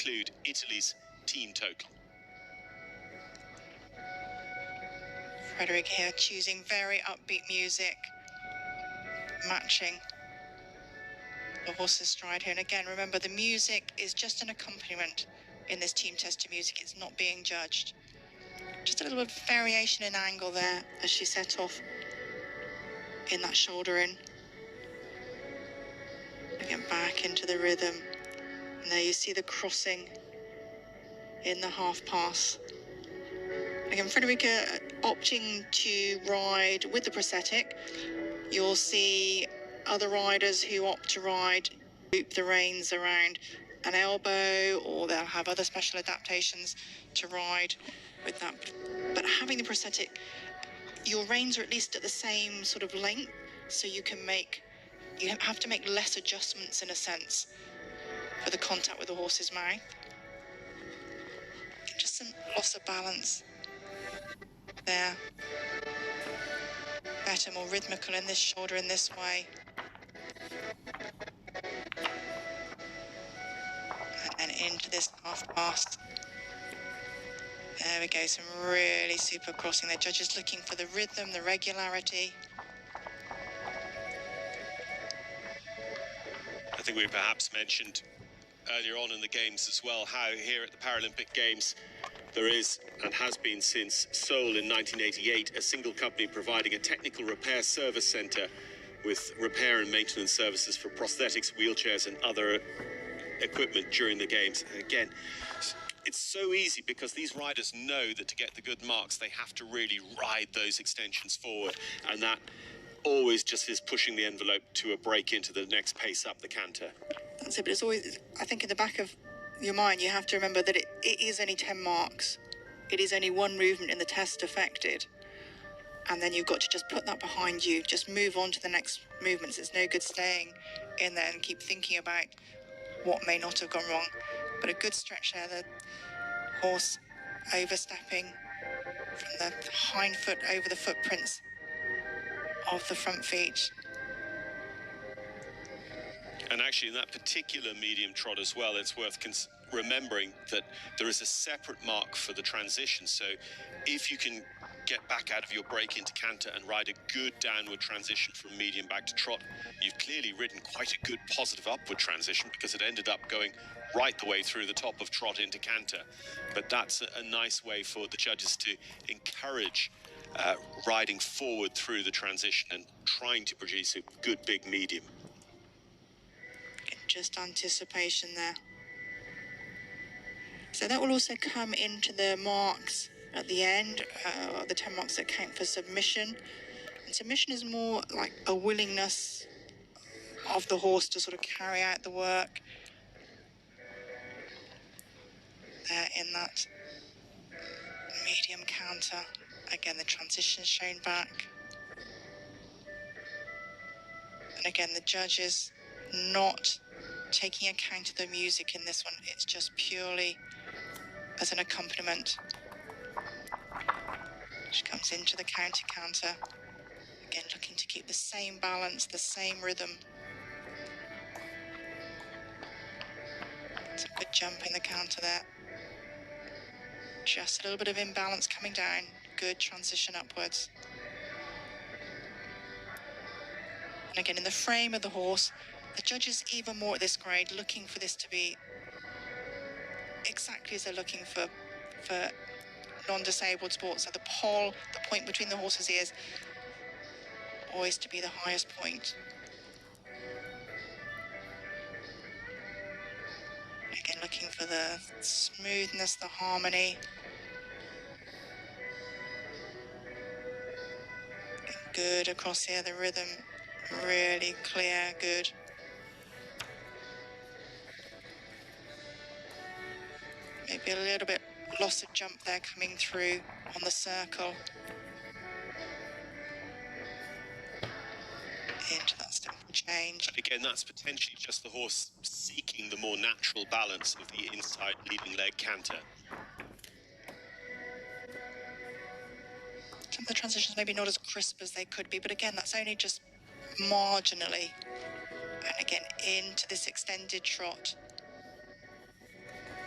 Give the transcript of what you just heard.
include Italy's team total. Frederick here choosing very upbeat music, matching the horse's stride here. And again, remember, the music is just an accompaniment in this team tester music. It's not being judged. Just a little bit of variation in angle there as she set off in that shoulder in. Again, back into the rhythm. And there you see the crossing in the half pass. Again, Frederica opting to ride with the prosthetic. You'll see other riders who opt to ride, loop the reins around an elbow, or they'll have other special adaptations to ride with that. But having the prosthetic, your reins are at least at the same sort of length, so you have to make less adjustments in a sense for the contact with the horse's mouth. Just some loss of balance there. Better, more rhythmical in this shoulder in this way. And into this half pass. There we go, some really super crossing. The judges looking for the rhythm, the regularity. I think we perhaps mentioned earlier on in the games as well how here at the Paralympic Games there is, and has been since Seoul in 1988, a single company providing a technical repair service centre with repair and maintenance services for prosthetics, wheelchairs and other equipment during the games. And again, it's so easy because these riders know that to get the good marks they have to really ride those extensions forward, and that always just is pushing the envelope to a break into the next pace up the canter. That's it, but it's always, I think in the back of your mind you have to remember that it is only 10 marks. It is only one movement in the test affected, and then you've got to just put that behind you, just move on to the next movements. It's no good staying in there and keep thinking about what may not have gone wrong. But a good stretch there, the horse overstepping from the hind foot over the footprints of the front feet. And actually in that particular medium trot as well, it's worth remembering that there is a separate mark for the transition. So if you can get back out of your break into canter and ride a good downward transition from medium back to trot, you've clearly ridden quite a good positive upward transition, because it ended up going right the way through the top of trot into canter. But that's a nice way for the judges to encourage riding forward through the transition and trying to produce a good big medium. Just anticipation there. So that will also come into the marks at the end, the 10 marks that count for submission. And submission is more like a willingness of the horse to sort of carry out the work there in that medium canter. Again, the transition is shown back. And again, the judges not taking account of the music in this one. It's just purely as an accompaniment. She comes into the counter. Again, looking to keep the same balance, the same rhythm. It's a good jump in the counter there. Just a little bit of imbalance coming down. Good transition upwards. And again, in the frame of the horse, the judges even more at this grade looking for this to be exactly as they're looking for non-disabled sports. So the poll, the point between the horse's ears, always to be the highest point. Again, looking for the smoothness, the harmony. Good across here, the rhythm really clear, good. Maybe a little bit loss of jump there coming through on the circle. Into that simple change. And again, that's potentially just the horse seeking the more natural balance of the inside leading leg canter. Some of the transitions maybe not as crisp as they could be, but again, that's only just marginally. And again, into this extended trot.